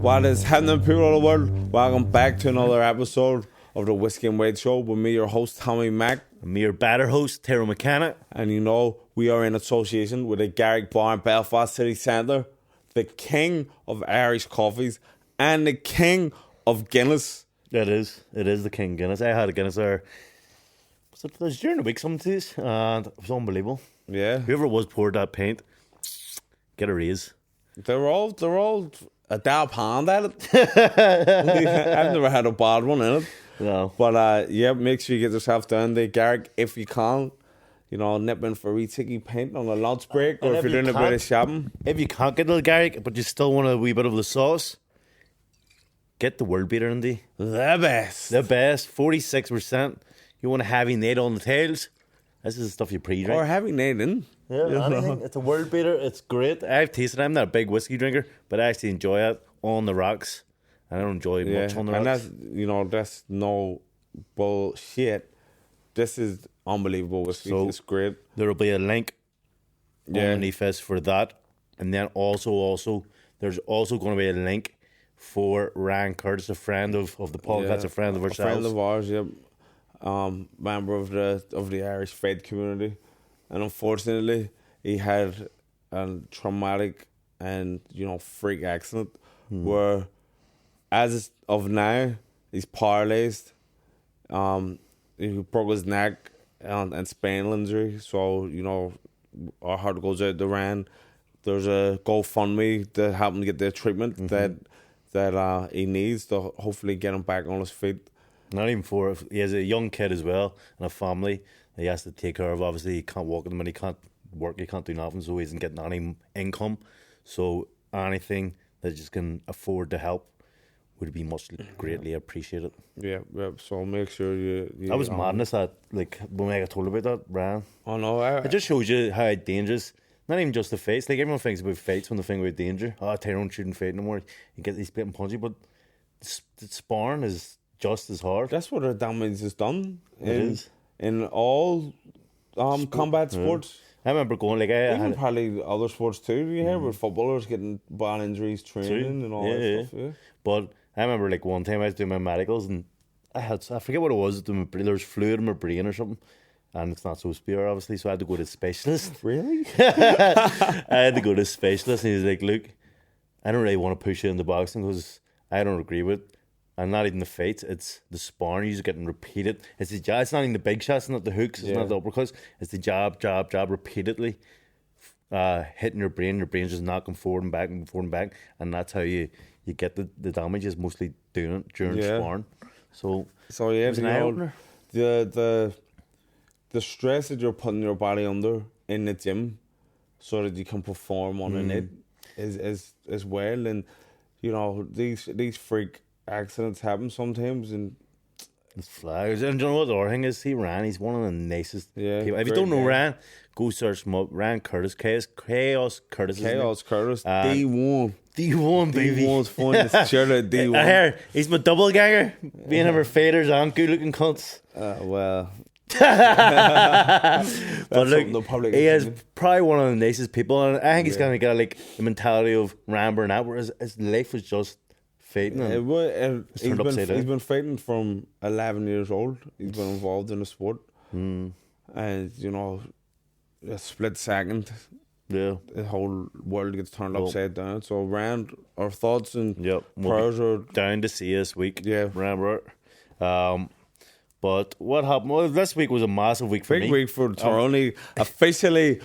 What is happening, people of the world? Welcome back to another episode of the Whiskey and White Show with me, your host, Tommy Mac. And me, your batter host, Tyrone McKenna. And you know, we are in association with the Garrick Bar in Belfast City Centre, the king of Irish coffees and the king of Guinness. It is the king Guinness. I had a Guinness there. It was during the week some days, and it was unbelievable. Yeah. Whoever it was poured that pint, get a raise. They're all a dab hand at it. I've never had a bad one in it. No. But yeah, make sure you get yourself down there, Garrick, if you can. You know, nip in for a wee ticky pint on a lunch break, or if you're doing a bit of shopping. If you can't get the Garrick, but you still want a wee bit of the sauce, get the world beater in the best. The best, 46%. You want a heavy Nate on the tails? This is the stuff you pre-drink. Or heavy Nate in. Yeah, anything. It's a world beater. It's great. I've tasted it. I'm not a big whiskey drinker, but I actually enjoy it on the rocks. I don't enjoy much on the rocks. And that's no bullshit. This is unbelievable whiskey. So it's great. There'll be a link underneath this for that. And then also, there's also going to be a link for Ryan Curtis, a friend of the podcast, a friend of ourselves. A friend of ours, yeah. Member of the Irish faith community, and unfortunately he had a traumatic and freak accident where, as of now, he's paralyzed. He broke his neck and spinal injury, so our heart goes out to Ryan. There's a GoFundMe to help him get the treatment that he needs to hopefully get him back on his feet. Not even he has a young kid as well and a family that he has to take care of. Obviously, he can't walk with him and he can't work, he can't do nothing, so he isn't getting any income. So anything that just can afford to help would be much greatly appreciated. Yeah. So make sure you that was madness that, when I got told about that, Brian. Oh no, it just shows you how dangerous. Not even just the fights. Like, everyone thinks about fights when they think about danger. Tyrone shouldn't fight no more. He's getting punchy, but the sparring is just as hard. That's what the damage is done. It is in all combat sports. I remember going even probably other sports too. You hear about footballers getting bad injuries training and all that stuff. Yeah. But I remember one time I was doing my medicals and I forget what it was. There was fluid in my brain or something, and it's not so severe obviously. So I had to go to a specialist. Really? I had to go to a specialist, and he's like, "Look, I don't really want to push you into boxing because I don't agree with." And not even the fights, it's the sparring. You're just getting repeated. It's the jab. It's not even the big shots, it's not the hooks, it's not the uppercuts. It's the jab repeatedly hitting your brain. Your brain's just knocking forward and back, and that's how you get the damage. Is mostly doing it during sparring. So yeah, it was an eye-opener. The stress that you're putting your body under in the gym, so that you can perform on it is well, and these freak accidents happen sometimes, and it's flags. And you know what the other thing is? He's one of the nicest people. If you don't know Ryan, go search him up. Ryan Curtis, Chaos Curtis. D1, baby. D1's finest shirt at D1. I hear he's my double ganger. Being of our faders and good looking cunts. Well. But look, he is probably one of the nicest people, and I think he's gonna get the mentality of Ryan Burnett, where his life was just fighting. He's been fighting from 11 years old. He's been involved in the sport, and a split second, the whole world gets turned upside down. So, Rand, our thoughts and prayers are down to see this week. Yeah, Rand. But what happened? Well, this week was a massive week for me. Big week for Tyrone. He officially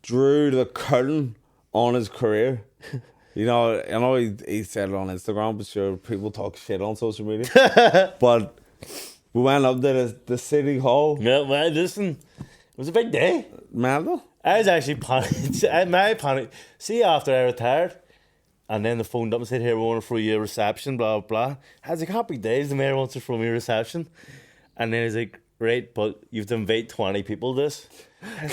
drew the curtain on his career. I know he said it on Instagram, but sure, people talk shit on social media. But we went up to the city hall. Yeah, well, listen, it was a big day. Mental? I was actually panicked. My panic. See, after I retired, and then they phoned up and said, "Here, we want to throw you a reception, blah, blah, blah." I was like, happy days, the mayor wants to throw me a reception. And then he's like, right, but you have to invite 20 people to this.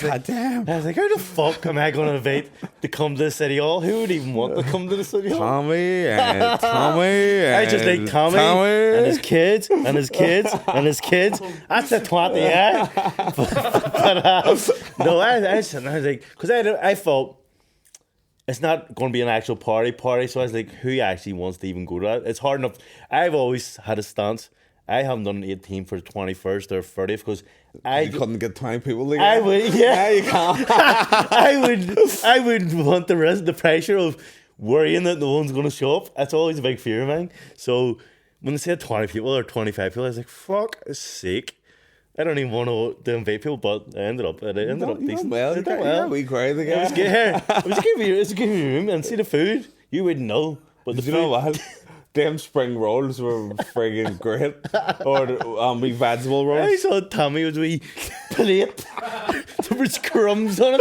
God damn. I was like, how the fuck am I going to invite to come to the City Hall? Who would even want to come to the City Hall? Tommy and Tommy. I just like Tommy and his kids and his kids and his kids. That's the 20, yeah. but no, I was like, because I thought, it's not going to be an actual party. So I was like, who actually wants to even go to that? It's hard enough. I've always had a stance. I haven't done 18 for the 21st or 30th because You couldn't get 20 people together. I would, yeah. You can't. I would want the pressure of worrying that no one's going to show up. That's always a big fear of mine. So when they said 20 people or 25 people, I was like, fuck sake. I don't even want to invite people, but I ended up decent. Well, yeah, we cried again. It was good. Here, it was a good room and see the food. You wouldn't know, but You know what? Them spring rolls were friggin' great. Or the wee vegetable rolls. I saw Tommy with a wee plate. There was crumbs on it.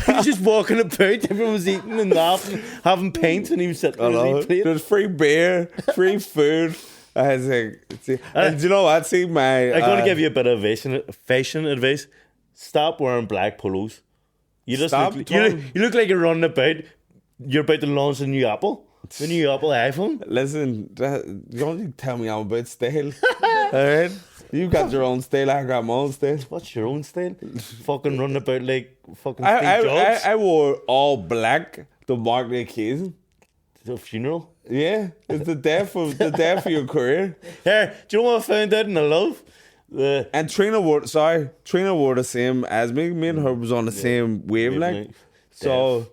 He was just walking about. Everyone was eating and laughing, having pints, and he was sitting on his wee plate. There's free beer, free food. I was like, see, and do you know what? See, I'm going to give you a bit of fashion advice. Stop wearing black polos. You just you look like you're running about. You're about to launch a new Apple. The new Apple iPhone. Listen, you don't tell me I'm about style. Alright? You've got your own style, I got my own style. What's your own style? Fucking running about like fucking Steve Jobs. I wore all black to mark the occasion. The funeral? Yeah, it's the death of your career. Here, do you know what I found out in the love? And Trina wore the same as me. Me and her was on the same wavelength. So,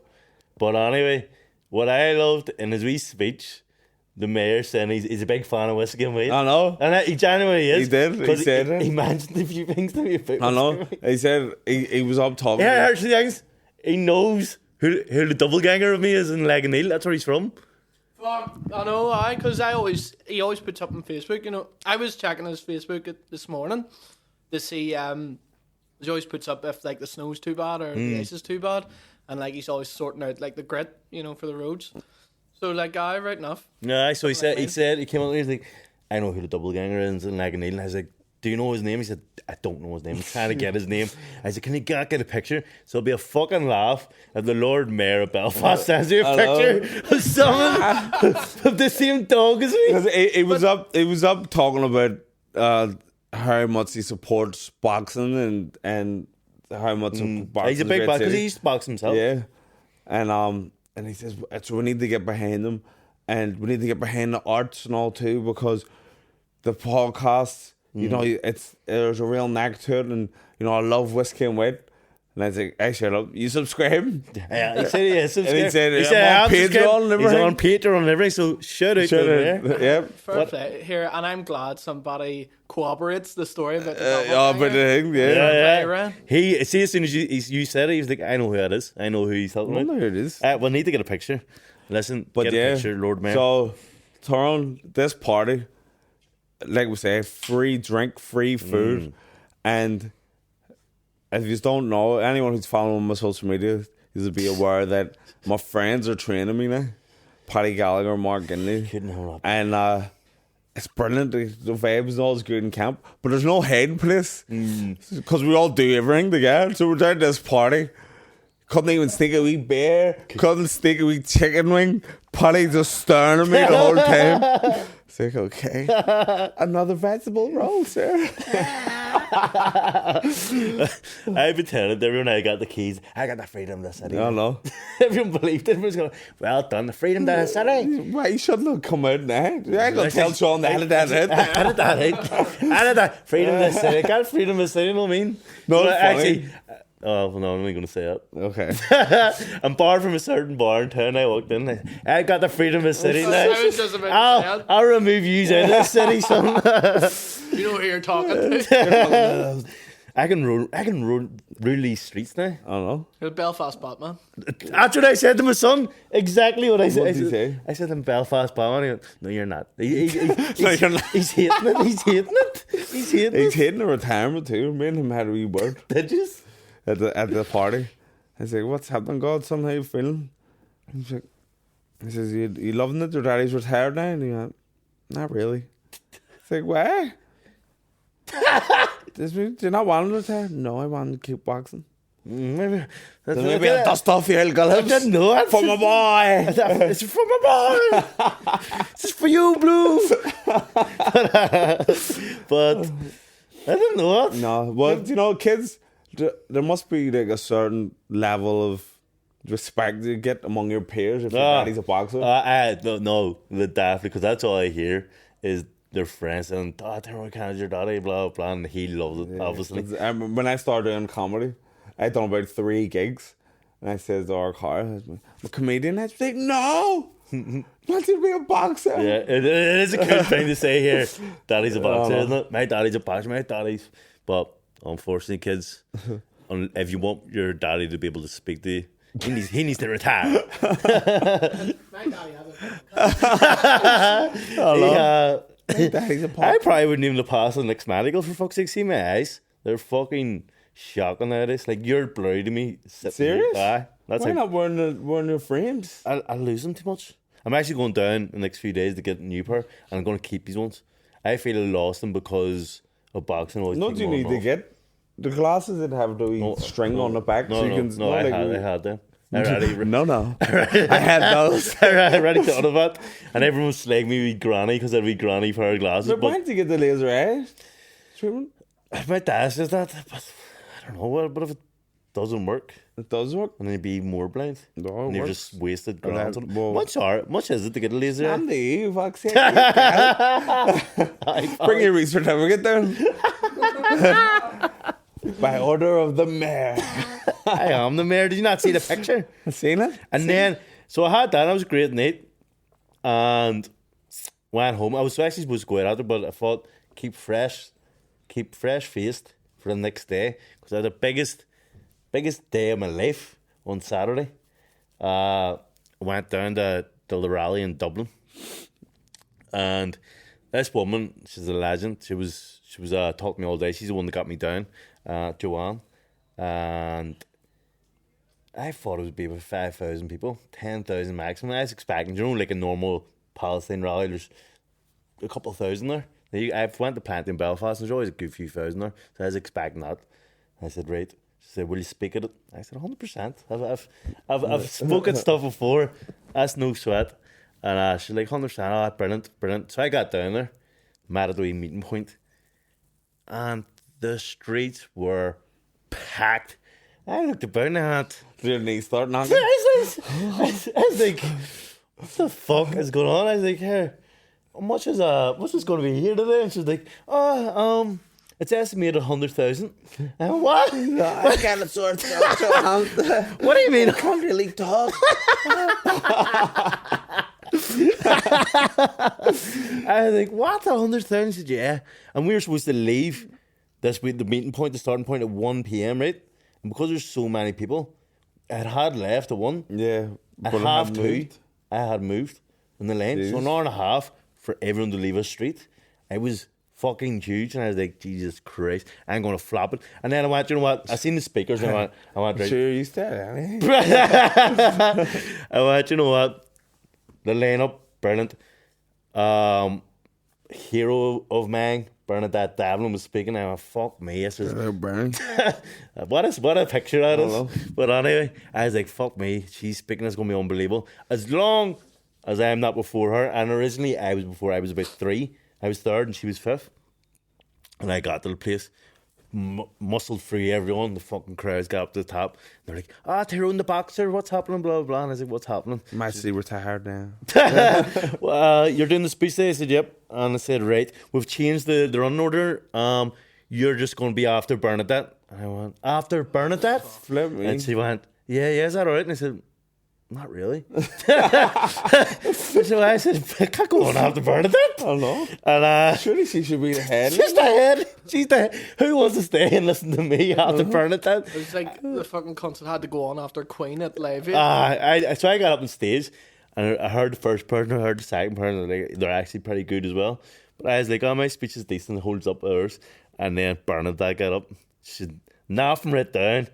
but anyway, what I loved in his wee speech, the mayor saying he's a big fan of whiskey and white. I know. And he genuinely is. He did. He said it. He mentioned a few things to me about I know. He said he was up talking. Yeah, I heard some things. He knows who the double ganger of me is in Leganil. That's where he's from. Fuck, I know, because he always puts up on Facebook, you know. I was checking his Facebook this morning to see, he always puts up if, like, the snow's too bad or the ice is too bad, and, like, he's always sorting out, like, the grit, you know, for the roads. So, like, right enough. Yeah, so he came out and he's like, I know who the double ganger is in Leganil, and I was like, do you know his name? He said, I don't know his name. I'm trying to get his name. I said, can you get a picture? So it'll be a fucking laugh if the Lord Mayor of Belfast sends you a picture of someone of the same dog as me. Because he was up talking about how much he supports boxing and how much boxing. He's a big boxer because he used to box himself. Yeah, and he says so we need to get behind him, and we need to get behind the arts and all too, because the podcast. You know, there's a real knack to it, and you know I love Whiskey and White. And I was like, hey, shut up, you subscribe? Yeah, he said he is subscribed. And he said I'm on Patreon and everything. He's on Patreon and everything, so shout out to him there. Yeah. Fair play here, and I'm glad somebody corroborates the story about the but the thing, yeah. He see, as soon as you said it, he was like, I know who that is. I know who he's talking about. I know who it is. We'll need to get a picture. Listen, but get a picture, Lord Mayor. So, Tyrone, this party, like we say, free drink, free food, and if you don't know, anyone who's following my social media, you should be aware that my friends are training me now. Paddy Gallagher, Mark Ginley, and it's brilliant. The vibes and all is good in camp, but there's no hiding place because we all do everything together. So we're down to this party. Couldn't even sneak a wee beer. Couldn't sneak a wee chicken wing. Paddy just staring at me the whole time. It's like, okay, another vegetable roll, sir. I've been telling everyone I got the keys. I got the freedom to the city. I know. Everyone believed it. Everyone's going, well done, the freedom to the city. Why you shouldn't have come out now? I ain't gonna tell Sean to edit that out. Edit that. Freedom to the city. Got freedom to the city, you know what I mean? No, actually. Oh, well, no, I'm not going to say that. Okay. I'm barred from a certain bar in town. I walked in. I got the freedom of the city now. I was just about to say I'll remove you out of the city, son. You know who you're talking to. I can rule these streets now. I don't know. You're Belfast Batman. That's what I said to my son. Exactly what I said. What did he say? I said, I'm Belfast Batman. He went, no, you're not. No, you're not. He's hating it. He's hating it. He's hating the retirement too. Me and him had a wee word. Did you? At the party. I was like, what's happening, God? Son, how you feeling? He says, you loving it? Your daddy's retired now? And he went, not really. It's like, why? Do you not want him to retire? No, I want him to keep boxing. Maybe I'll dust off your I didn't know it. For my boy. It's for my boy. This is for you, Blue. But I didn't know it. No, well, you know, kids, there must be like a certain level of respect you get among your peers if your daddy's a boxer? No, definitely, because that's all I hear is their friends and Tyrone Canada's your daddy, blah blah, and he loves it. Obviously, When I started doing comedy, I done about 3 gigs, and I said to our car, "I'm a comedian." I was like, "No, not to be a boxer." Yeah, it is a good thing to say here. Daddy's a boxer, isn't it? My daddy's a boxer. But unfortunately, kids, if you want your daddy to be able to speak to you, he needs to retire. My daddy has a I probably wouldn't even have passed the next medical, for fuck's sake. See my eyes. They're fucking shocking nowadays. Like, you're blurry to me. Serious? Aye. That's Why not wearing the frames? I lose them too much. I'm actually going down in the next few days to get a new pair, and I'm going to keep these ones. I feel I lost them because of boxing. No, do you need to get the glasses that have the string on the back? No, I had them. No. I had those. I already thought of it. And everyone was slagging me with granny because I had a wee granny pair of glasses. But why did you get the laser eye treatment? My dad says that, but I don't know. What if it doesn't work? It does work. And then you'd be more blind. No, and you've works. just wasted grand. Well, much is it to get a laser eye? I'm the EU vaccine. Bring your research certificate down. By order of the mayor. I am the mayor. Did you not see the picture? I've seen it. And then, so I had that. I was a great night. And went home. I was actually supposed to go out after, but I thought, keep fresh faced for the next day. Because I had the biggest day of my life on Saturday. I went down to the rally in Dublin. And this woman, she's a legend. She was talking to me all day. She's the one that got me down, Joanne. And I thought it would be about 5,000 people, 10,000 maximum. I was expecting, like a normal Palestine rally, there's a couple of thousand there. I went to Plenty in Belfast, and there's always a good few thousand there. So I was expecting that. I said, right. She said, will you speak at it? I said, 100%. I've spoken stuff before. That's no sweat. And she's like, 100%. Brilliant. So I got down there, met at the wee meeting point, and the streets were packed. I looked about and I had... Did your knees start knocking? I was like, what the fuck is going on? I was like, here, what's going to be here today? And she's like, it's estimated 100,000. And what? No, I can't sort of. What do you mean? I can't really talk. I was like, what? 100,000? She said, yeah. And we were supposed to leave this week, the meeting point, the starting point at 1 p.m, right? And because there's so many people, I had left at 1. Yeah. At half 2, I had moved in the lane. Jeez. So an hour and a half for everyone to leave a street. It was fucking huge. And I was like, Jesus Christ, I'm going to flop it. And then I went, you know what? I seen the speakers and I went right. Sure, you started. I went, you know what? The lineup, brilliant. Hero of mine, Bernadette Devlin was speaking. I went, fuck me. This is what a picture that is. But anyway, I was like, fuck me. She's speaking. It's going to be unbelievable. As long as I am not before her. And originally, I was about 3. I was 3rd and she was 5th. And I got to the place, muscled through everyone. The fucking crowds got up to the top. They're like, Tyrone the boxer, what's happening? Blah, blah, blah. And I said, what's happening? Actually retired now. Well, you're doing the speech today? I said, yep. And I said, right, we've changed the running order. You're just going to be after Bernadette. And I went, after Bernadette? Flip me. And she went, yeah, is that all right? And I said, not really. So I said, I can't go on after Bernadette. I don't know. And surely she should be the head. She's the head. She's the head. Who wants to stay and listen to me after Bernadette? It was like the fucking concert had to go on after Queen at Live Aid. So I got up on stage and I heard the first person, I heard the second person, and they're actually pretty good as well. But I was like, my speech is decent, it holds up ours. And then Bernadette got up. She nothing right down.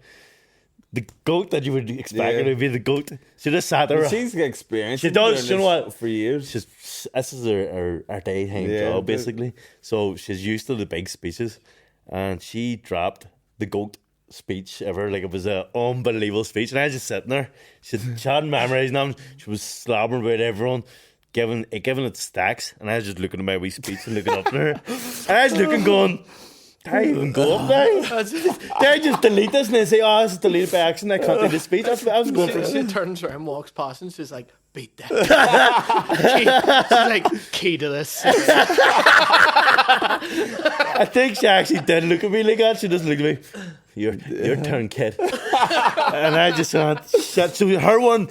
The goat that you would expect her to be the goat. She just sat there. She's got experience. She does. You know what? For years. This is her daytime job, basically. So she's used to the big speeches. And she dropped the goat speech ever. Like, it was an unbelievable speech. And I was just sitting there. She hadn't memorized them. She was slobbering about everyone, giving it stacks. And I was just looking at my wee speech and looking up at her. And I was looking going, Did I even go up there? Did I just delete this and they say, oh, this is deleted by accident, I can't do the speech? That's what I was going for. She turns around, walks past, and she's like, beat that. She's like, key to this. I think she actually did look at me like that. She just looked at me. Your turn, kid. And I just went, shit. So her one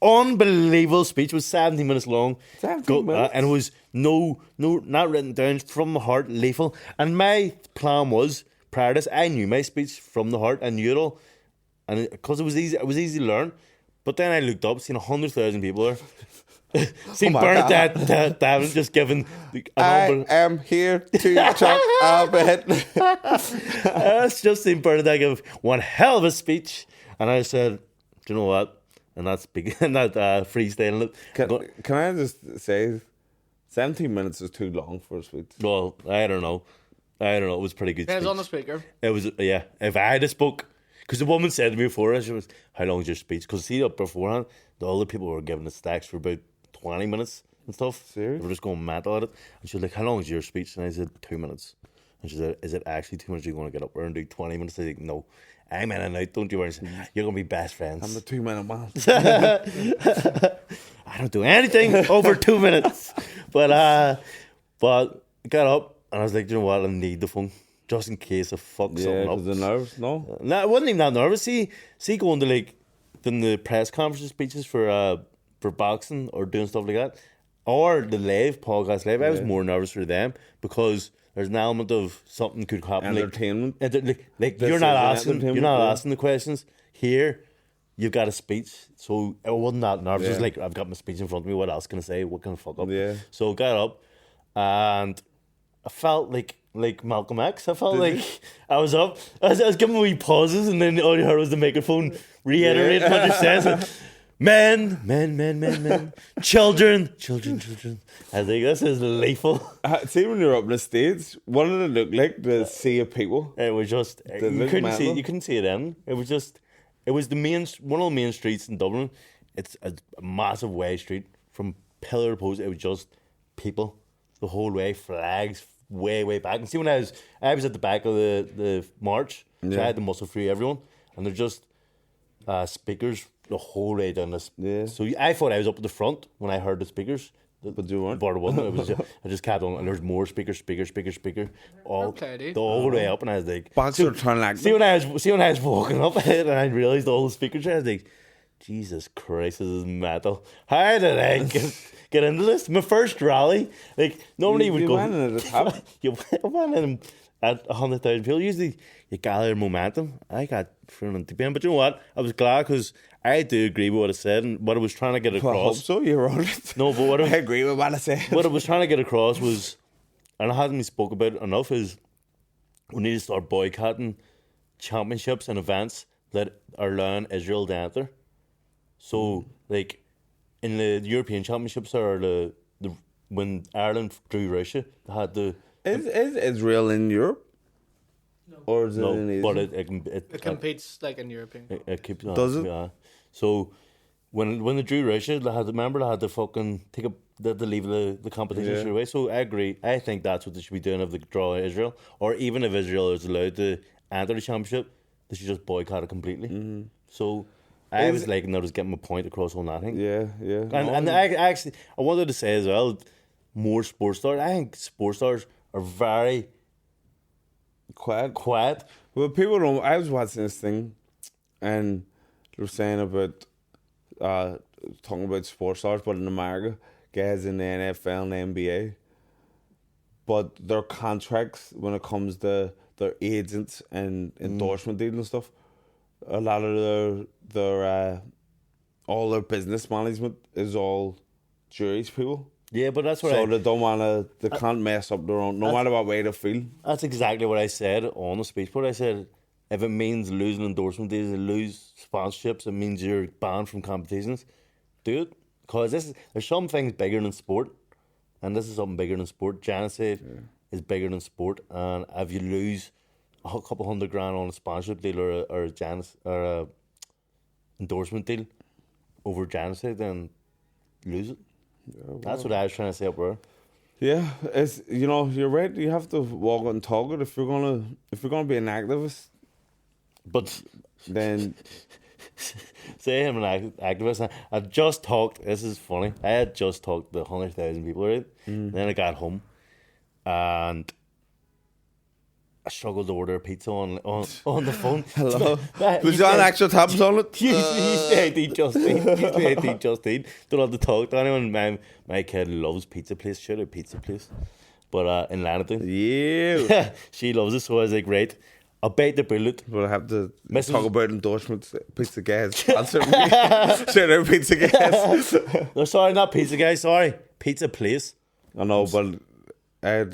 unbelievable speech was 17 minutes long. 17 minutes? And it was no, not written down, from the heart, lethal. And my plan was, prior to this, I knew my speech from the heart. I knew it all. And because it was easy to learn. But then I looked up, seen 100,000 people there. See Bernadette Davin just giving I am here to talk about. It's just seen Bernadette give one hell of a speech, and I said, "Do you know what?" And that's big, and that freestyling it. Can I just say, 17 minutes is too long for a speech. Well, I don't know. It was a pretty good. Depends speech. on the speaker. It was, yeah. If I had spoke, because the woman said to me before, she was, "How long is your speech?" Because see, up beforehand, the other people were giving the stacks for about 20 minutes and stuff. Serious? They were just going mad at it. And she was like, "How long is your speech?" And I said, 2 minutes. And she said, "Is it actually 2 minutes? You're going to get up there and do 20 minutes?" I said, "No, I'm in and out. Don't you worry." Said, "You're going to be best friends." I'm the 2 minute man. I don't do anything over 2 minutes. But I got up and I was like, "You know what? I need the phone just in case I fuck something up." Yeah, the nerves, no? No, I wasn't even that nervous. See going to like the press conference speeches for boxing or doing stuff like that, or the live podcast live. I was more nervous for them because there's an element of something could happen. Entertainment. Like This you're not is an asking entertainment, the questions. Here, you've got a speech, so I wasn't that nervous. Just like, I've got my speech in front of me. What else can I say? What can I fuck up? Yeah. So I got up, and I felt like Malcolm X. I felt I was up. I was giving wee pauses, and then all you heard was the microphone reiterate what you said. Men, children. I think this is lethal. See, when you're up on the stage, what did it look like, the sea of people? It was just you couldn't see it in. It was one of the main streets in Dublin. It's a massive way street from pillar to post. It was just people the whole way, flags way back. And see, when I was at the back of the march, so I had to muscle through everyone, and they're just speakers the whole way down this. Yeah. So I thought I was up at the front when I heard the speakers. But you weren't. But it wasn't. It was I just kept on, and there's more speakers, all the whole way up, and I was like, Boxer turn like see when I was walking up and I realised all the speakers, I was like, Jesus Christ, this is metal. How did I get into this? My first rally, like normally you would go. Went in at the top. You went in at 100,000 people. Usually you gather momentum. I got thrown into the but you know what? I was glad because I do agree with what I said and what I was trying to get across. I hope so, you're on it. No, but what I agree with what I said. What I was trying to get across was, and I hadn't spoke about it enough, is we need to start boycotting championships and events that are allowing Israel to enter. So, like, in the European Championships or the when Ireland drew Russia, they had the... Is Israel in Europe? No. Or is it in Asia? But it competes like in European. It keeps on. Does it? Yeah. So, when they drew Russia, they had to fucking they had to leave the competition straight away. So, I agree. I think that's what they should be doing if they draw Israel. Or even if Israel is allowed to enter the championship, they should just boycott it completely. Mm-hmm. So... I was like, I was getting my point across on that thing. Yeah. And I wanted to say as well, more sports stars. I think sports stars are very quiet. Well, people don't. I was watching this thing, and they were saying about talking about sports stars, but in America, guys in the NFL and the NBA, but their contracts when it comes to their agents and endorsement deals and stuff. A lot of their all their business management is all Jewish people. Yeah, but that's what so they don't wanna. They can't mess up their own. No matter what way they feel. That's exactly what I said on the speech. But I said if it means losing endorsement deals, lose sponsorships, it means you're banned from competitions. Do it because there's some things bigger than sport, and this is something bigger than sport. Genocide is bigger than sport, and if you lose a couple $100,000 on a sponsorship deal or a endorsement deal over genocide, then lose it. Yeah, well, that's what I was trying to say up there. Yeah, it's you're right. You have to walk and talk it if you're gonna be an activist. But Then say I'm an activist. I just talked. This is funny. I had just talked to 100,000 people, right? Then I got home, and I struggled to order a pizza on the phone. hello, was there an actual tabs on it? Usually I eat just eat. Don't have to talk to anyone. My kid loves pizza place. Shout out pizza place. But in Lanathan, Yeah, she loves it. So I was like, right, I'll bite the bullet. we'll have to Mrs. talk about endorsements. Pizza gas. Shout out pizza gas. No, sorry, not pizza guy. Sorry, pizza place. I know, but I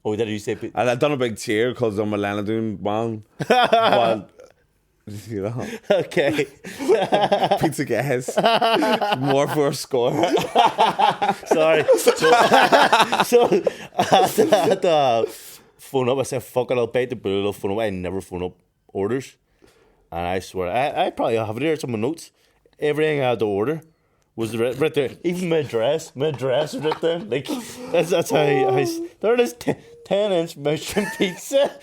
Oh, did you say pizza? I'd done a big cheer because I'm a Lanadune man. But Okay. pizza gas. More for a score. Sorry. So I had to phone up. I said, fuck it, I'll bite the bullet. I'll phone up. I never phone up orders. And I swear, I probably have it here, some of my notes. Everything I had to order was right there. Even my dress was right there. Like, that's how there it is, 10-inch mushroom pizza,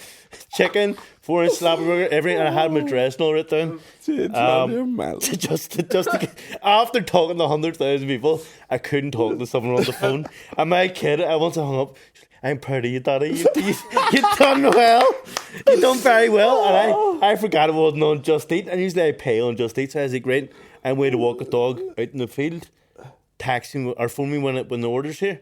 chicken, 4-inch sloppy burger, everything. And I had my dress and all right down. Just to, after talking to 100,000 people, I couldn't talk to someone on the phone. And my kid, I once hung up. I'm proud of you, Daddy. You done well. You done very well. And I forgot it wasn't on Just Eat. And usually I pay on Just Eat. So I was like, great. I'm way to walk a dog out in the field. Texting or phone me when the order's here.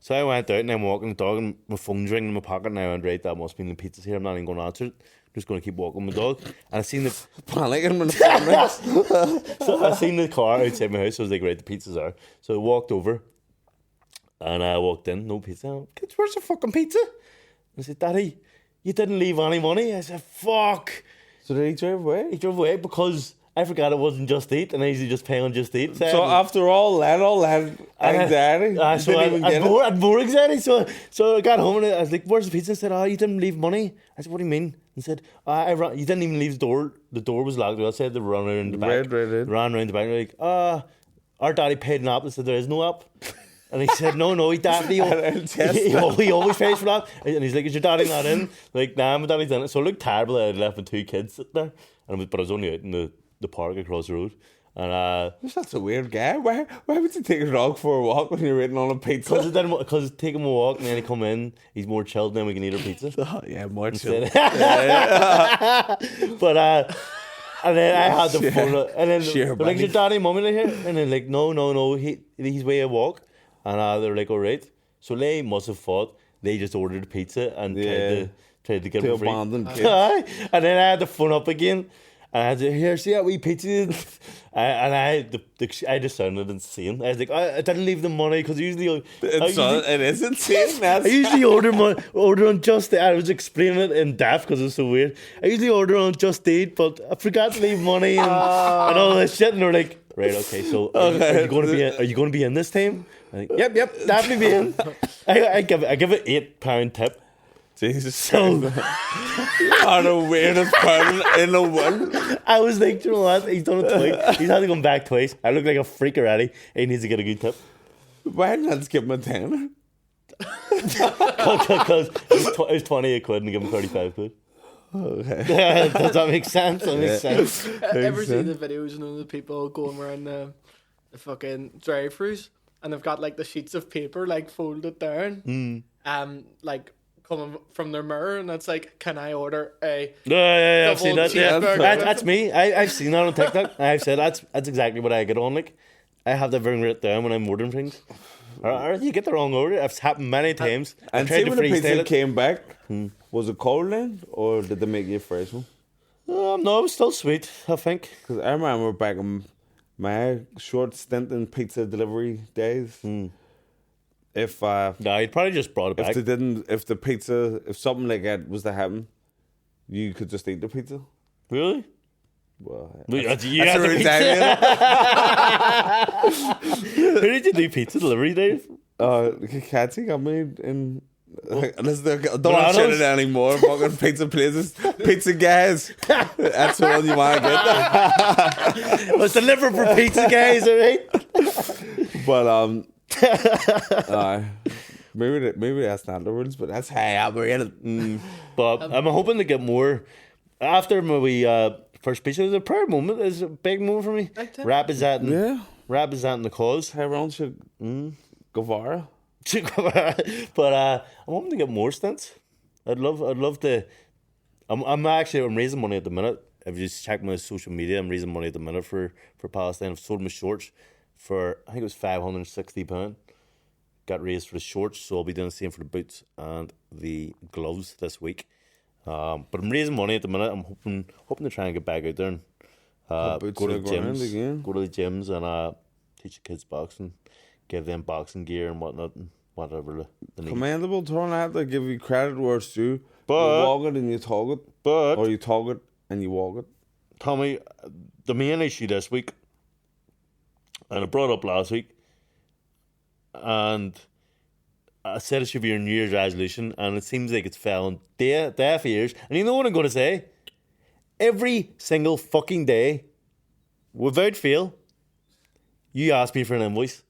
So I went out and I'm walking the dog and my phone's ringing in my pocket. And I went, right, that must mean the pizza's here. I'm not even going to answer it. I'm just going to keep walking my dog. And I seen the panicking when the phone So I seen the car outside my house. So I was like, right, the pizza's there. So I walked over. And I walked in, no pizza. Kids, where's the fucking pizza? I said, Daddy, you didn't leave any money. I said, fuck. So did he drive away? He drove away because I forgot it wasn't Just Eat, and I usually just pay on Just Eat. So after all that anxiety, so I had more anxiety. So I got home and I was like, where's the pizza? I said, oh, you didn't leave money. I said, what do you mean? He said, you didn't even leave the door. The door was locked. I said they ran around the back. Right. Ran around the back. Like, our daddy paid an app. I said, there is no app. And he said, no, he definitely, he always pays for that. And he's like, is your daddy not in? Like, nah, my daddy's in it. So it looked terrible that I had left with 2 kids sitting there. But I was only out in the park across the road. And that's a weird guy. Why would you take a dog for a walk when you're waiting on a pizza? Because take him a walk and then he come in, he's more chilled, then we can eat our pizza. Oh, yeah, more chilled. But and then I had the phone up, and then Sure, like, is your daddy and mummy here? And then like, no, he's way a walk. And they're like, all right. So they must have thought they just ordered a pizza and tried to get it free. And then I had the phone up again. And I had to, here, see that wee pizza? I just sounded insane. I was like, I didn't leave the money because usually it is insane. I usually order on Just Eat. I was explaining it in depth because it's so weird. I usually order on Just Eat, but I forgot to leave money and all this shit. And they're like, right, okay, so are you going to be in this time? I'm like, yep, definitely be in. I give it £8 tip. Jesus, so are the weirdest person in the world. I was like, you know what? He's done it twice. He's had to come back twice. I look like a freak already. He needs to get a good tip. Why not just give him a tenner? Because it was 28 quid and give him 35 quid. Okay. Does that make sense? That makes sense. Ever see the videos of the people going around the fucking drive-thrus and they've got like the sheets of paper like folded down, like coming from their mirror, and it's like, can I order a I've seen that. Yeah, that's me. I've seen that on TikTok. I've said that's exactly what I get on. Like, I have that very written down when I'm ordering things. Or you get the wrong order. It's happened many times. And see when the pizza came back, was it cold then, or did they make you a fresh one? No, it was still sweet, I think. Because I remember back in my short stint in pizza delivery days, if you'd probably just brought it back. If something like that was to happen, you could just eat the pizza. Really? Well, you had the pizza. Who did you do pizza delivery, Dave? Katsy got me in. I don't want to shit it anymore. Fucking pizza places, pizza guys. That's the one you want to get. Let's deliver for pizza guys, alright? But maybe that's not the rules, but that's how I operate. But I'm hoping to get more. After my first speech, it was a proud moment. It's a big moment for me. Rap is that in the cause. Tyrone should Guevara. But I'm hoping to get more stints. I'd love to. I'm raising money at the minute. If you just check my social media, I'm raising money at the minute for Palestine. I've sold my shorts for, I think it was £560. Got raised for the shorts, so I'll be doing the same for the boots and the gloves this week. But I'm raising money at the minute. I'm hoping to try and get back out there and go to the gyms and teach the kids boxing, give them boxing gear and whatnot, and whatever they need. Commendable. Tyrone, I have to give you credit where it's due. But you walk it and you talk it, or you talk it and you walk it. Tommy, the main issue this week, and I brought up last week, and I said it should be your New Year's resolution, and it seems like it's fell on deaf ears. And you know what I'm going to say? Every single fucking day, without fail, you ask me for an invoice.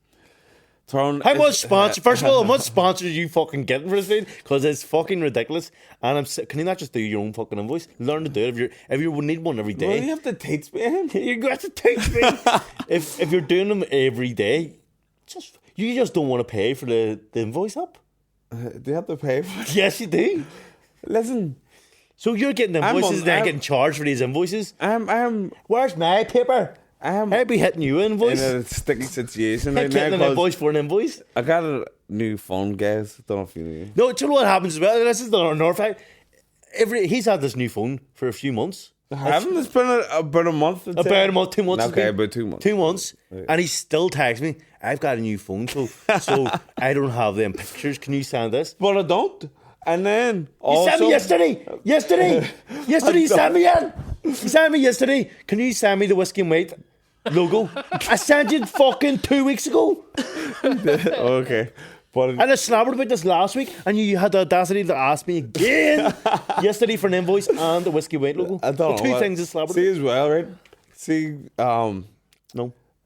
Tyrone, How much sponsor? First of all, how much sponsors are you fucking getting for this thing? Because it's fucking ridiculous. And can you not just do your own fucking invoice? Learn to do it. If you need one every day, well, you have to teach me. You're going to teach me. if you're doing them every day, you just don't want to pay for the invoice up. Do you have to pay for it? Yes, you do. Listen. So you're getting invoices and then getting charged for these invoices. Where's my paper? I'd be hitting you an invoice. In a sticky situation right now. Getting an invoice for an invoice. I got a new phone, guys. Don't know if you knew. No, do you know what happens as well? This is another fact. He's had this new phone for a few months. Haven't it's been about a month? About a month, 2 months. Okay, about 2 months. 2 months. Yeah. And he still texts me, I've got a new phone, so I don't have them pictures. Can you send this? But I don't. And then you sent me yesterday. Yesterday you sent me in. You sent me yesterday. Can you send me the Whiskey and White logo? I sent you fucking 2 weeks ago. Okay. But and I snabbered about this last week, and you had the audacity to ask me again yesterday for an invoice and the Whiskey White logo. I don't know. Two things I slabbered. See as well, right? See, no.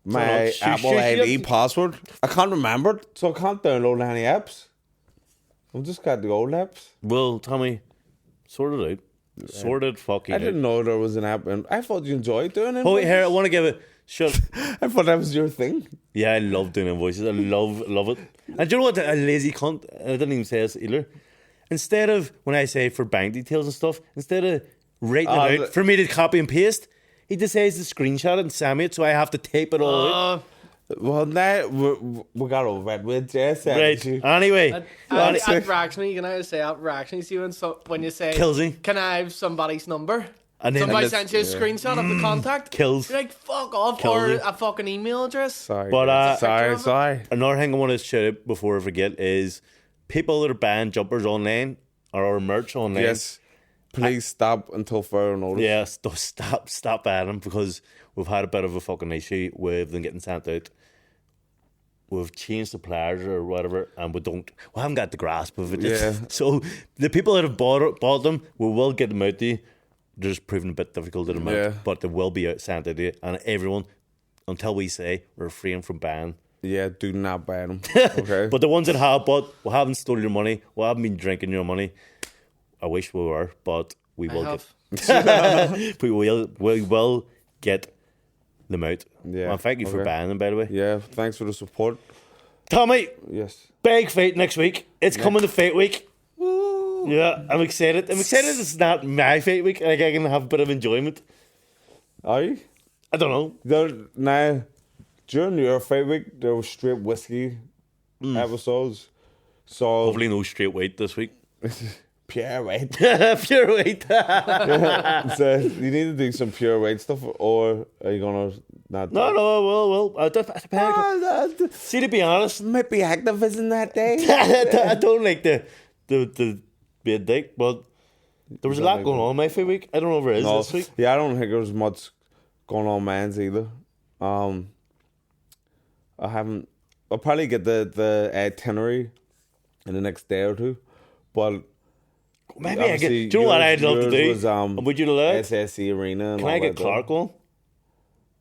My Apple ID password. I can't remember it, so I can't download any apps. I've just got the old apps. Well, Tommy, sort it out. Sorted fucking I didn't know there was an app, and I thought you enjoyed doing it. Oh, here, I want to give it. Shut. I thought that was your thing. Yeah, I love doing invoices. I love it. And do you know what? A lazy cunt. I didn't even say this either. Instead of when I say for bank details and stuff, instead of writing it out for me to copy and paste, he decides to screenshot it and send me it, so I have to tape it all out. Well, now we got over it with Jess. Right. Anyway, that racks me. Can I say that racks me? See when you say, kills me. Can I have somebody's number? And then somebody sends you a screenshot of the contact. Kills. You're like, fuck off, Kills or me. a fucking email address. Sorry. But sorry. Another thing I want to shout out before I forget is people that are buying jumpers online or our merch online. Yes. Please stop until further notice. Yeah, stop buying them, because we've had a bit of a fucking issue with them getting sent out. We've changed suppliers or whatever, and we haven't got the grasp of it. Yeah. So the people that have bought them, we will get them out to you. They're just proving a bit difficult to them out, but they will be sent out to you. And everyone, until we say we're refrain from buying. Yeah, do not buy them. Okay. But the ones that have bought, we haven't stolen your money. We haven't been drinking your money. I wish we were, but we will get. we will get them out. Yeah. Well, thank you for buying them, by the way. Yeah, thanks for the support. Tommy, Yes. big fight next week. It's coming to fight week. Woo. Yeah, I'm excited. It's not my fight week. Like, I can have a bit of enjoyment. Are you? I don't know. Now, during your fight week, there was straight whiskey episodes. So Hopefully no straight weight this week. pure white. Pure weight. So you need to do some pure white stuff, or are you gonna not? No, well. See, to be honest, Might be activism that day. I don't like the be a dick, but there was a lot going on in my fight week. I don't know if there is this week. Yeah, I don't think there's much going on mines either. I haven't. I'll probably get the itinerary in the next day or two, but maybe I get. Do you know what I'd love to do? Would you allow? SSC Arena. And Can I get Clark on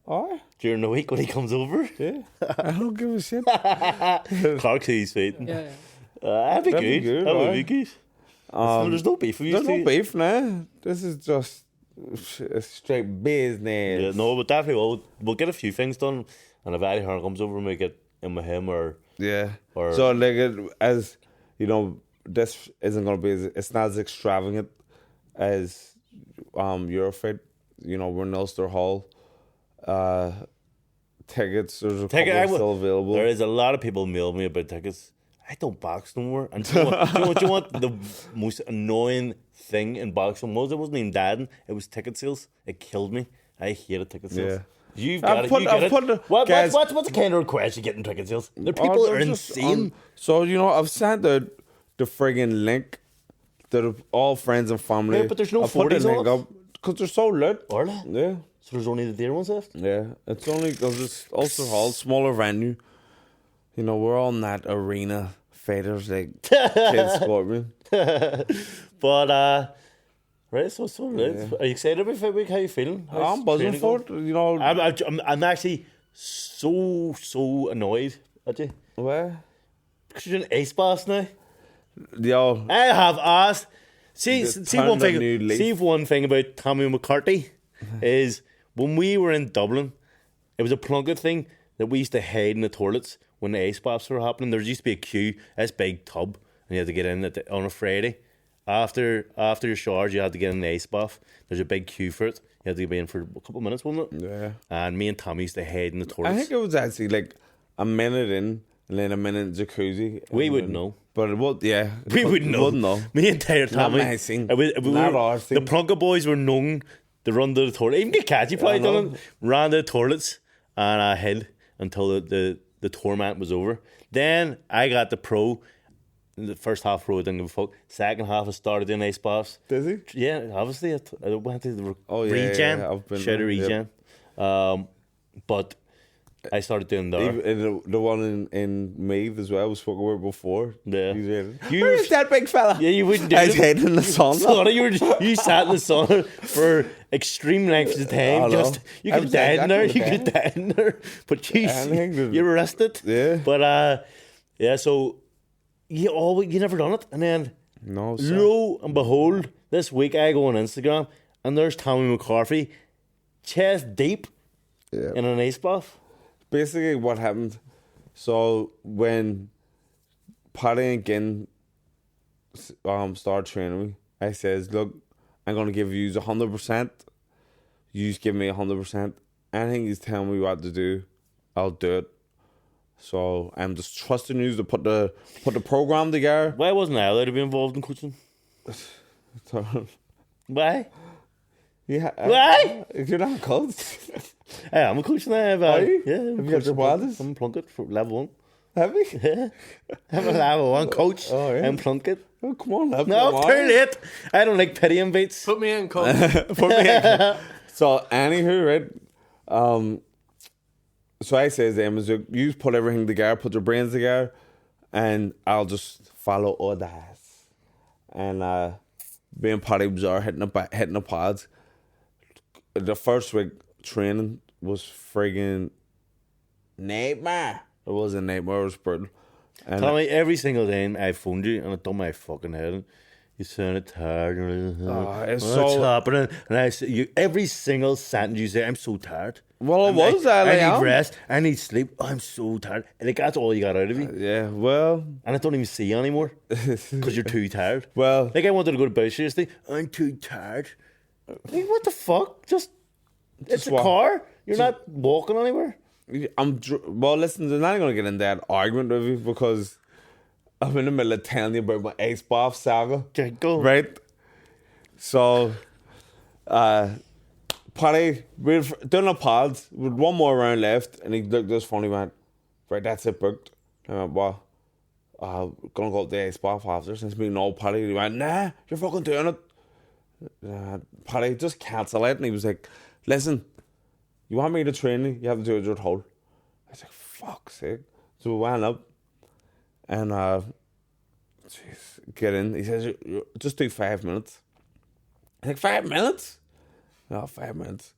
Oh, during the week when he comes over? yeah. I don't give a shit. Clark's who he's fighting. Yeah. That'd be That'd be good. good, That would right? be good. There's no beef with you There's no two. beef now. This is just straight business. Yeah, no, but definitely we'll get a few things done, and if Eddie Hearn comes over, we make it in with him or Yeah. Or- So like as you know, this isn't gonna be it's not as extravagant as Eurofit. You know, we're in Ulster Hall. Tickets, there's a couple still available. There is a lot of people mail me about tickets. I don't box no more. And do you know what the most annoying thing in boxing was? It wasn't even dadding. It was ticket sales. It killed me. I hated ticket sales. Yeah. You've got it. You get it. What's the kind of request you get in ticket sales? The people they're are just insane. So you know, I've sent out the friggin' link to all friends and family. Yeah, but there's no I put the 40s link on it. up because they're so lit. Are they? Yeah. So there's only the dear ones left? Yeah, it's only because it's Ulster Hall, smaller venue. You know, we're all in that arena fighters like Kid Scorpion. But, right, so right. Are you excited about Fight Week? How you feeling? How's I'm buzzing training for going? it. You know, I'm actually so annoyed at you. where? Because you're an ace boss now. Yo, I have asked. See turn one the thing. new leaf. See one thing about Tommy McCarthy is when we were in Dublin, it was a Plunkett thing that we used to hide in the toilets when the ace bops were happening. There used to be a queue, this big tub, and you had to get in on a Friday. After your showers, you had to get in the ace bath. There's a big queue for it. You had to be in for a couple of minutes, wasn't it? yeah. And me and Tommy used to hide in the toilets. I think it was actually like a minute in and then a minute in jacuzzi. We and wouldn't then- know. But it would, yeah. We wouldn't know. Wouldn't know. Me and Tyre Tommy. my thing. We Not were- our the thing. Plunkett boys were known to run to the toilet. Even get catchy probably I know. done it. Ran to the toilets and I hid until the torment was over. Then I got the pro. The first half pro, I didn't give a fuck. Second half, I started doing ace baths. Does he? Yeah, obviously, I went to the Oh, yeah, regen. yeah, I've been Shout out there, regen. But I started doing that. Even the one in Meath as well, we spoke about before. Yeah. He's in. You- Where's that big fella? Yeah, you wouldn't do I was it. hiding in the sun. Sauna, you sat in the sauna for extreme lengths of time. I know. Just you I could was die in there. exactly You could die in there. But you were arrested. Yeah. But yeah. So you never done it, and then No, sir. lo and behold, this week I go on Instagram and there's Tommy McCarthy, chest deep Yeah. in an ace bath. Basically, what happened, so when Paddy and Ginn started training me, I says, look, I'm going to give you 100%. You give me 100%. Anything he's telling me what to do, I'll do it. So I'm just trusting you to put the program together. Why wasn't I allowed to be involved in coaching? Why? Yeah. Why? You're not a coach. Hey, I'm a coach now. Are you? Yeah. Have you I'm got your coaching badges? I'm Plunkett for level 1. Have you? Yeah. I'm a level 1 coach. Oh, yeah. I'm Plunkett. Oh, come on. Have No, them too on. late. I don't like pity invites. Put me in, coach. For me. So anywho, right? So I says to him, you put everything together, put your brains together, and I'll just follow orders. And me and Paddy Bazaar hitting the pods. The first week training was friggin' nightmare. It was a nightmare. It was brutal. And Tommy, every single time I phoned you and I done my fucking head in, you sounded tired. it's What's so- happening? And I said, every single sentence you say, I'm so tired. Well, it was. I I need am. rest. I need sleep. Oh, I'm so tired. And like, that's all you got out of me. Yeah, well, And I don't even see you anymore because you're too tired. well, Like, I wanted to go to bed seriously. I'm too tired. Like, what the fuck? It's a walk. car. You're not walking anywhere. well. Listen, I'm not gonna get in that argument with you because I'm in the middle of telling you about my ace bath saga. Okay, go. Right. So, Paddy, we're doing the pods with one more round left, and he looked at us funny, man. Right, that's it, booked. I went, well, gonna go up the ace bath after. Since we know Paddy, he went, nah, you're fucking doing it. Paddy, just cancel it. And he was like, listen, you want me to train you? You have to do it your whole. I was like, fuck's sake. So we went up, and jeez, get in. He says, just do 5 minutes. I think 5 minutes? No, 5 minutes.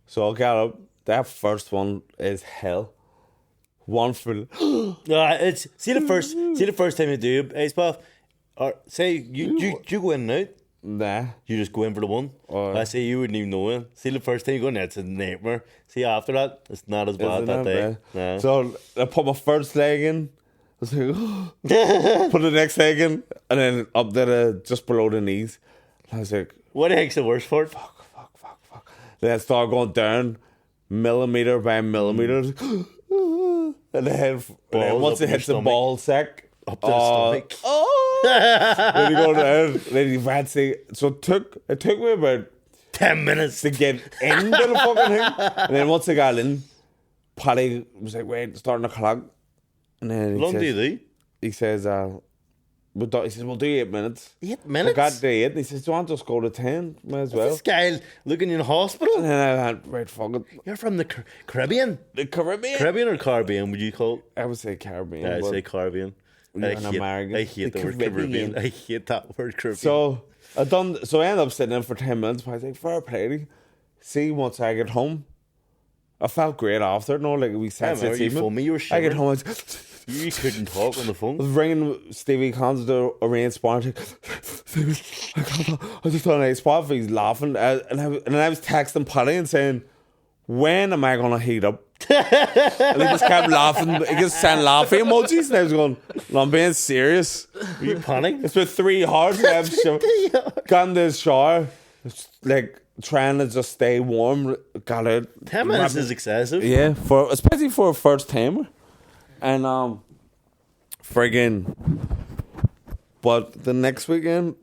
So I got up. That first one is hell. one full. It's see the first time you do ice bath, or say you go in and out. Nah. You just go in for the one. Oh. I say you wouldn't even know it. See the first time you go in, it's a nightmare. See after that, it's not as bad that day. Nah. So I put my first leg in. I was like, put the next leg in, and then up there just below the knees. I was like, what the heck's the worst part? Fuck. Then I start going down millimeter by millimeter. And then once it hits the ball sack, up to the stomach. Then you go down, then you fancy. So it took me about 10 minutes to get into the fucking thing. And then once I got in, Paddy was like, wait, starting the clock. And then How long do you do? He says, we'll do 8 minutes. 8 minutes? I got to 8. And he says, do you want to just go to 10? Might as well. This guy looking in hospital? And then I went, right, fuck it. You're from the Caribbean? The Caribbean? Caribbean or Caribbean, would you call it? I would say Caribbean. Yeah, I'd say Caribbean. I hate the word Caribbean. I hate that word Caribbean. So I ended up sitting in for 10 minutes. But I was like, fair play to you. See, once I get home, I felt great after. No, like we sat this evening. You were I get home. You couldn't talk on the phone. I was ringing Stevie Cons to arrange spot. I just on a spot. He's laughing, and I was texting Paddy and saying, "When am I gonna heat up?" And he just kept laughing. He just sent laughing emojis, and I was going, "No, I'm being serious." Were you panicking? It's been 3 hours. And I've got in the shower, like trying to just stay warm. Got out. 10 minutes is excessive. Yeah, especially for a first timer. And friggin', but the next weekend,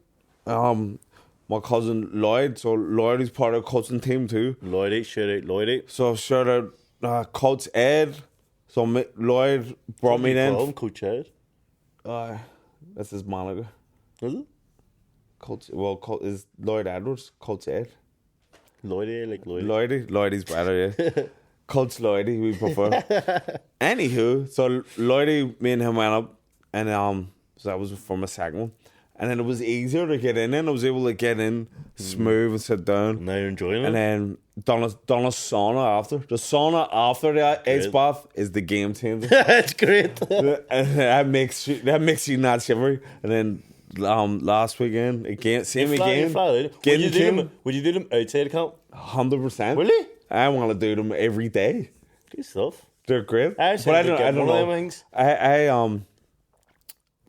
my cousin Lloyd, so Lloyd is part of the coaching team too. Lloydie, shout out Lloydie. So shout out Coach Ed. So Lloyd brought me in. Call him Coach Ed? That's his moniker. Is it? Coach, is Lloyd Edwards, Coach Ed. Lloydie, like Lloydie. Lloydie's better, yeah. Coach Lloydie, we prefer. Anywho, so Lloydie, me and him went up, and so that was for my second one. And then it was easier to get in, and I was able to get in smooth and sit down. Now you're enjoying it. And then done a sauna after. The sauna after the ice bath is the game changer. That's great. And that makes you not shivery. And then last weekend again, same again. Would you do them outside camp? 100%. Really? I want to do them every day. Good stuff. They're great. I don't know. I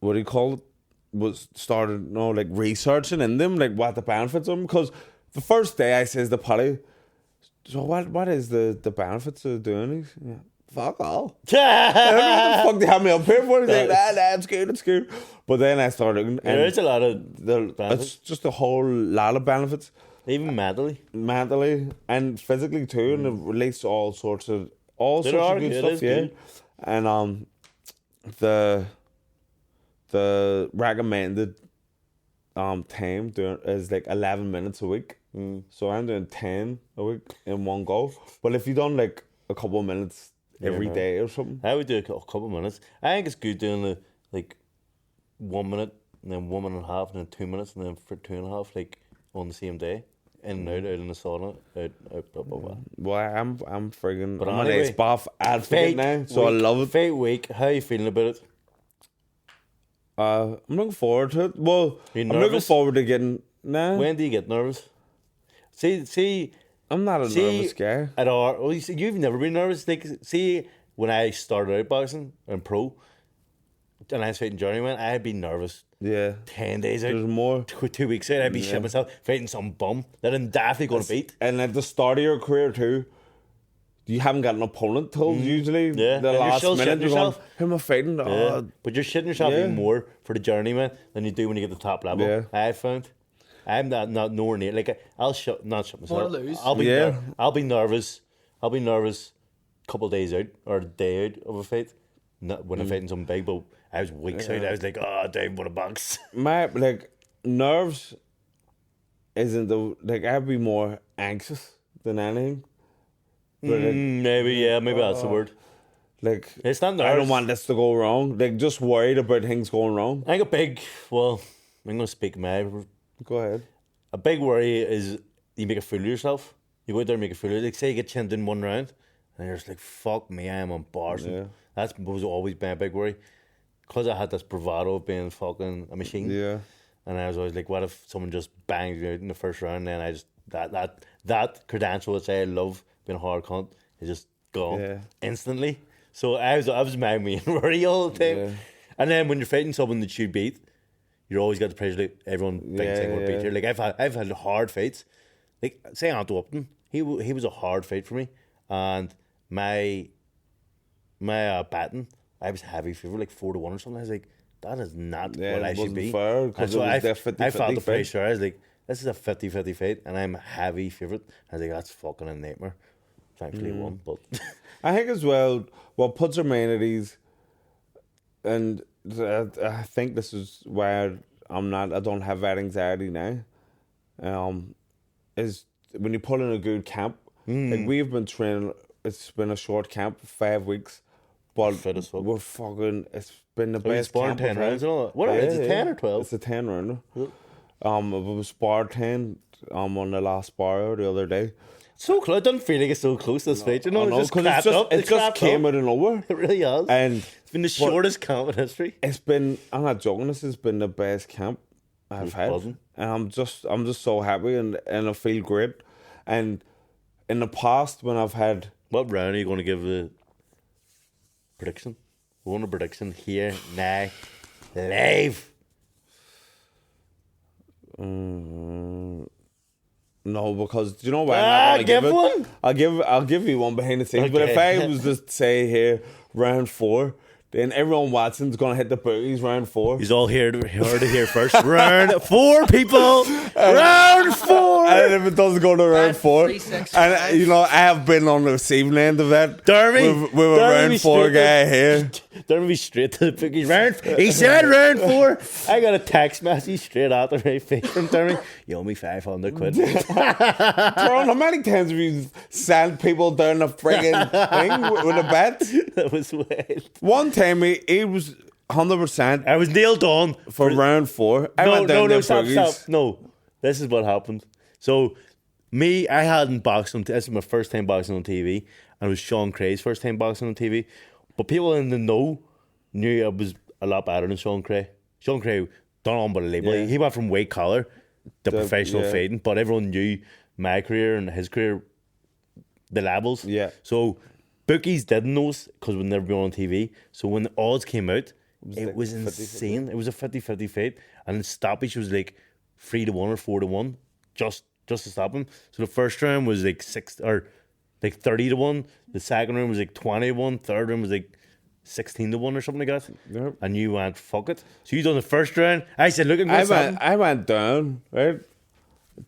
what do you call it? Was started like researching in them, like what the benefits of them. Because the first day I says to Polly, so what is the benefits of doing these? Yeah. Fuck all. What the fuck they have me up here for? He's like, nah, it's good. But then I started looking, and there's a lot of benefits. It's just a whole lot of benefits. Even mentally and physically too, and it relates to all sorts of good stuff. Yeah, good. And the recommended time is like 11 minutes a week. So I'm doing 10 a week in one go. But if you done like a couple of minutes every day or something, I would do a couple of minutes. I think it's good doing the like 1 minute and then 1 minute and a half and then 2 minutes and then for 2.5 like on the same day. In and out in the sauna, blah, blah, blah. Well, I'm friggin'. I'm an ice bath advocate now, so I love it. Fate week, how are you feeling about it? I'm looking forward to it. Well, I'm looking forward to getting. Nah. When do you get nervous? See, I'm not a nervous guy at all. Well, you've never been nervous. Like, see, when I started out boxing and pro, and I was fighting journeyman, I had been nervous. Yeah. 10 days out. There's more. 2 weeks out, I'd be shitting myself fighting some bum that I'm definitely going to beat. And at the start of your career too, you haven't got an opponent till usually the last minute. You're going, who am I fighting? Yeah. But you're shitting yourself even more for the journeyman than you do when you get to the top level. Yeah. I found. I'm not nowhere near. Like not shut myself. Or lose. I'll be nervous. I'll be nervous a couple of days out or a day out of a fight. Not when I'm fighting something big, but I was weeks out. I was like, oh, damn, what a box. My nerves isn't I'd be more anxious than anything. But maybe that's the word. Like, it's not nerves. I don't want this to go wrong. Like, just worried about things going wrong. I think I'm going to speak my. Go ahead. A big worry is you make a fool of yourself. You go out there and make a fool of yourself. Like, say you get chinned in one round, And you're just like, fuck me, I am embarrassing. Yeah. That was always been a big worry. Because I had this bravado of being fucking a machine. Yeah. And I was always like, what if someone just bangs me out in the first round? And then I just, that credential that say I love being a hard cunt is just gone instantly. So I was my main worry all the time. Yeah. And then when you're fighting someone that you beat, you're always got the pressure like everyone thinks I'm gonna beat you. Like I've had hard fights. Like say Anto Upton, he was a hard fight for me, and my batting, I was heavy fever like 4-1 or something. I was like, that is not what I should be. Fair, And so I felt the fight. pressure. I was like, this is a 50-50 fight, and I'm a heavy favourite. I was like, that's fucking a nightmare. Thankfully, won, but I think as well, what puts her mind at ease, and I think this is why I don't have that anxiety now, is when you put in a good camp. Like we've been training, it's been a short camp, 5 weeks, but Fit as fuck. we're fucking, it's been the we best sparred camp 10 we've had. rounds and all that. What is it, 10 or 12? It's a 10 rounder. It was sparred 10 on the last bar the other day. So close. I don't feel like it's so close this fight. You know, it's just It just came out of nowhere. It really has. And It's been the shortest camp in history. it's been, I'm not joking, this has been the best camp I've had. buzzing. And I'm just so happy and I feel great. And in the past when I've had, What round are you going to give the prediction? We want a prediction here, now, live. no, because do you know why I'm not gonna give it? one. I'll give you one behind the scenes. But if Okay. I was to say here round 4, then everyone Watson's gonna hit the boogies round 4. He's all here to hear first. Round 4, people. Round 4. And if it doesn't go to round 4, 3, 6, and 5. you know I have been on the receiving end of that. Dermy, with a round 4 guy here. Don't be straight to the bookies. He said round 4. I got a text message straight after my face from Dermy. You owe me 500 quid. Tyrone, how many times have you sent people down the friggin' thing with a bet? That was wild. One time he was 100% I was nailed on for round 4. I went down no, there stop. boogies. No, this is what happened. So, I hadn't boxed on. This is my first time boxing on TV, and it was Sean Cray's first time boxing on TV. But people in the know knew I was a lot better than Sean Cray. Sean Cray done unbelievably. Yeah. He went from white collar to professional yeah. fighting, but everyone knew my career and his career, the levels. Yeah. So bookies didn't know us because we'd never been on TV. So when the odds came out, it like was 50-50. insane. It was a 50-50 fight, and in stoppage was like 3-1 or 4-1, just to stop him. So the first round was like 30-1. The second round was like 20-1. Third round was like 16-1 or something like that. Yep. And you went, fuck it. So you done the first round. I said, look, I went down, right,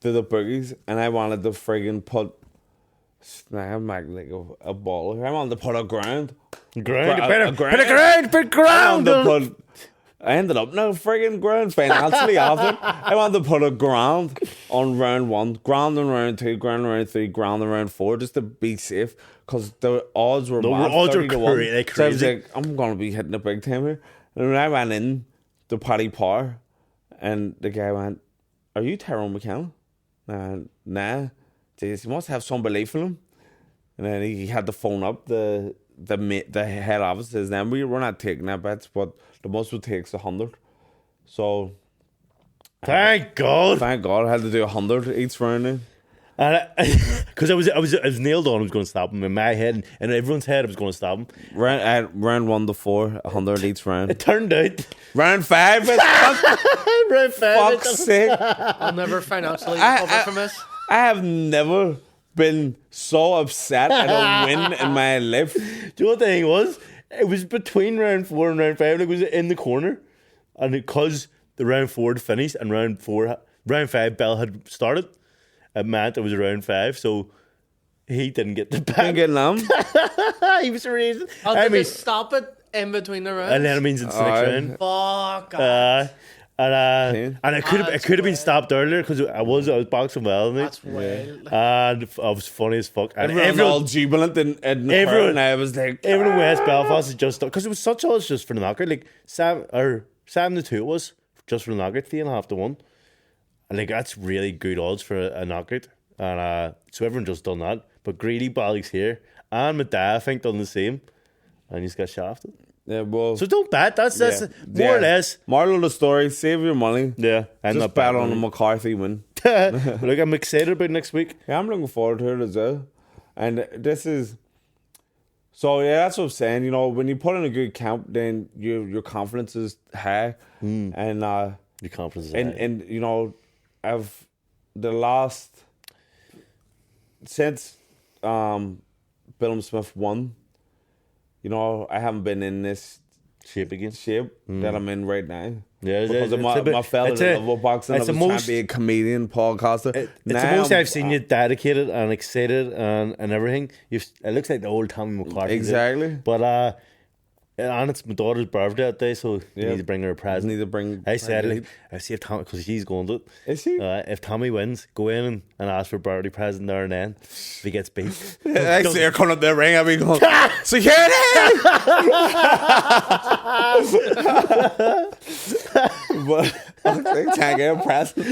to the boogies, and I wanted to friggin' put. Nah, I'm like a ball. I wanted to put a ground. Put a ground. ground. I ended up no friggin' ground financially after. I wanted to put a ground on round 1, ground on round 2, ground on round 3, ground on round 4, just to be safe, because the odds were mad, odds are 30-1. crazy. So I was like, I'm gonna be hitting a big time here. And when I went in to Paddy Power, and the guy went, "Are you Tyrone McKenna?" Nah. Jeez, you must have some belief in him. And then he had to phone up the head office. Says, "Then we're not taking that bets, but the most would takes 100." So Thank God. I had to do 100 each round. Now. Because I was nailed on. I was going to stop him in my head and in everyone's head. I was going to stop him. Round 1 to 4, 100 each round. It turned out Round 5, round 5. fuck's sake! I'll never financially recover from this. I have never been so upset at a win in my life. Do you know what the thing was? It was between round 4 and round 5. Like, it was in the corner, and because the round 4 had finished and round 5 bell had started, it meant it was round 5. So he didn't get the I'm bet. getting them. He was the reason. Did they stop it in between the rounds? And then it means it's the next round. Fuck. And it could have been stopped earlier because I was boxing well. That's wild. And I was funny as fuck. And Everyone all jubilant in the crowd, and I was like, everyone in West Belfast is just because it was such odds just for the knockout. Like 7-2 it was just for the knockout, 3.5 to 1. And like that's really good odds for a knockout. And so everyone just done that. But greedy bollocks here, and my dad, I think, done the same. And he's got shafted. Yeah, well. So don't bet. That's more or less. Moral of the story: save your money. Yeah, I'm Just not bet betting on a McCarthy win. Look, I'm excited about next week. Yeah, I'm looking forward to it as well. And this is. So yeah, that's what I'm saying. You know, when you put in a good count, then your confidence is high, and Your confidence is high. and you know, I've the last since Billum Smith won. You know, I haven't been in this shape again. That I'm in right now. Yeah, Because of my fella that love boxing, I was trying to be a comedian, podcaster. It's the most I've seen you dedicated and excited and everything. It looks like the old Tommy McCarthy. Exactly. But and it's my daughter's birthday that day, so you need to bring her a present. Need to bring. I said, like, I see if Tommy, because she's going to it. Is she? If Tommy wins, go in and ask for a birthday present there and then. If he gets beat, I see her coming up the ring. I'll be going, security! But I can't get a present.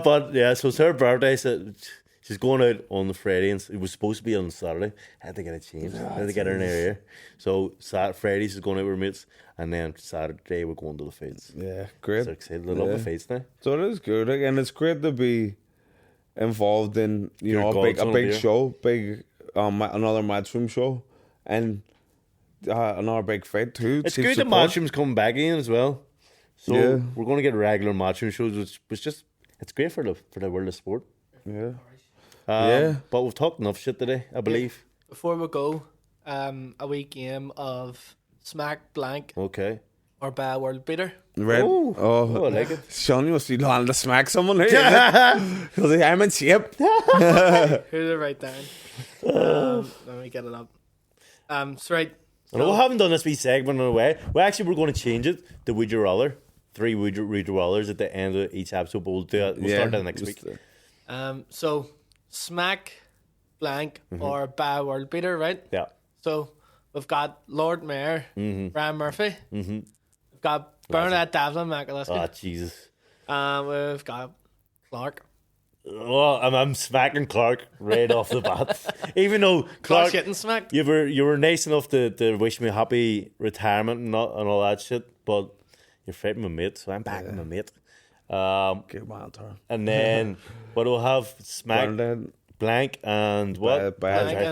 but yeah, so it's her birthday. So she's going out on the Friday, and it was supposed to be on Saturday. I had to get it changed. I had to get her in her ear. So Friday she's going out with her mates, and then Saturday we're going to the fights. Yeah, great. So excited. I love the fights now. So it is good, like, and it's great to be involved in a big show, another matchroom show, and another big fight too. It's good that matchroom's coming back in as well. So we're going to get regular matchroom shows, which was just it's great for the world of sport. Yeah. But we've talked enough shit today, I believe. Before we go, a wee game of Smack Blank Okay. or Bad World Beater. Red. Oh, I like it. Sean, you must be planning to smack someone here. Because I'm in shape. Who's it right down? Let me get it up. So right. We haven't done this wee segment in a way. We're going to change it to Would You Rather. 3 Would You Rathers at the end of each episode, but we'll do it. We'll start that next week. So Smack Blank or Bad World Beater, right? Yeah. So we've got Lord Mayor, Ryan Murphy. We've got Bernadette Davlin, Oh, Jesus. We've got Clark. Oh, I'm smacking Clark right off the bat. Even though Clark's getting smacked. You were nice enough to wish me happy retirement and all that shit, but you're fighting my mate, so I'm backing my mate. Good man, Tyrone. And then what do we have? Smack Blank and what?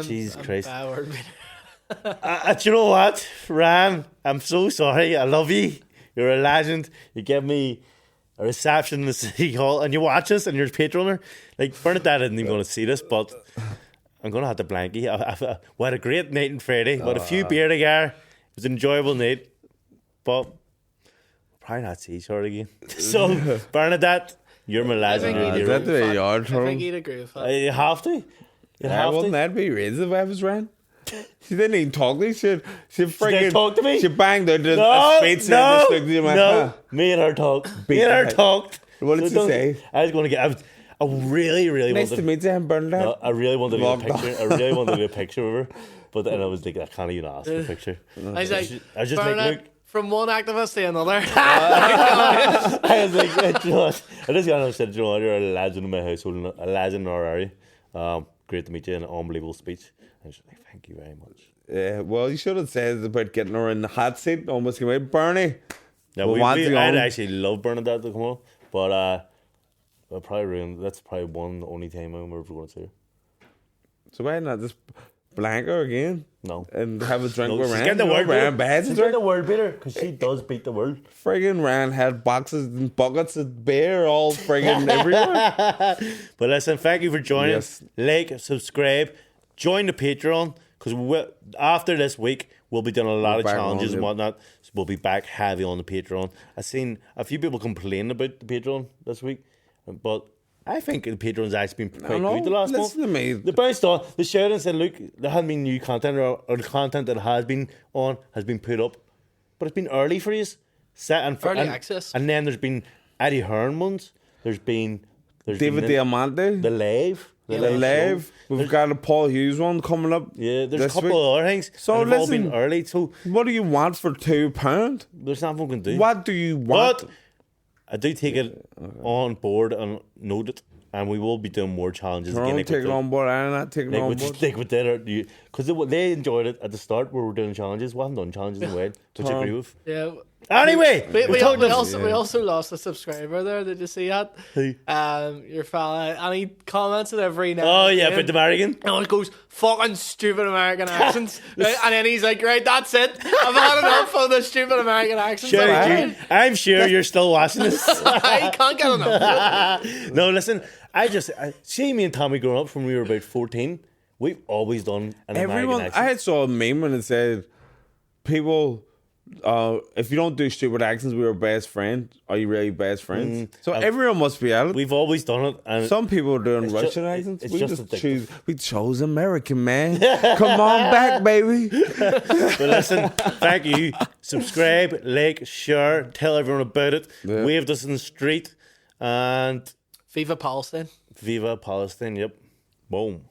Jesus Christ. Do you know what, Ram? I'm so sorry. I love you. You're a legend. You give me a reception in the City Hall, and you watch us, and you're a patroner. Like, Bernadette isn't even going to see this, but I'm going to have to blank you. We had a great night on Friday. We had a few beer together. It was an enjoyable night, but we'll probably not see each other again. So, Bernadette, you're my legend. I think he'd agree with that. You have to. Wouldn't that be racist if I was Ryan? She didn't even talk to me. She freaking talk to me. She banged her. No. Me and her talked. What did she say? I really Nice wanted to meet you, Bernadette. No, I really wanted to do a picture. I really wanted to do a picture of her, but then I was like, I can't even ask for a picture. I was like, I was just like, look. From one activist to another. I was like, you know what? I just got said, you know what? You're a legend in my household, a legend in our area. Great to meet you. An unbelievable speech. I was like, thank you very much. Yeah, well, you should have said about getting her in the hot seat. Almost came out, Bernie. Yeah, I'd actually love Bernadette to come on, but I'll probably ruin. That's probably only time I'm ever going to see her. So why not just blank her again? No. And have a drink with she's Rand. getting the world beater. She's getting the world beater because she does beat the world. Friggin' Rand had boxes and buckets of beer all friggin' everywhere. But listen, thank you for joining. Yes. Like, subscribe, join the Patreon, because after this week we'll be doing a lot of challenges and whatnot. So we'll be back heavy on the Patreon. I've seen a few people complain about the Patreon this week, but I think the Patreon's actually been quite good the last month. Listen to me. They bounced on. They shouted and said, look, there hasn't been new content, or the content that has been on has been put up. But it's been early for you. Early access. And then there's been Eddie Hearn ones. There's David Diamante. The Live. The Live. We've got a Paul Hughes one coming up. Yeah, there's a couple of other things. So and they've all been early. So what do you want for £2? There's nothing we can do. What do you want? But I do take it on board and note it And we will be doing more challenges Tyrone again. taking on board. I'm not taking Like on with, board. like with that, because they enjoyed it at the start where we're doing challenges. We haven't done challenges in a while, which I agree with. Yeah. Anyway, We talked about- also lost a subscriber there. Did you see that? Who? Your fella, and he comments it every night. Oh yeah, but the American. And it goes, fucking stupid American accents. Right? And then he's like, right, that's it. I've had enough of the stupid American accents. Sure, Like, I'm sure you're still watching this. I can't get enough. No, listen. I see me and Tommy growing up when we were about 14. We've always done an American accent. I had saw a meme and it said, people, if you don't do stupid accents, we were best friends. Are you really best friends? So everyone must be at it. We've always done it. And Some people are doing Russian ju- accents. it's We just just addictive. we chose American, man. Come on back, baby. But listen, thank you. Subscribe, like, share, tell everyone about it. Yeah. Waved us in the street. And Viva Palestine. Viva Palestine. Yep. Boom.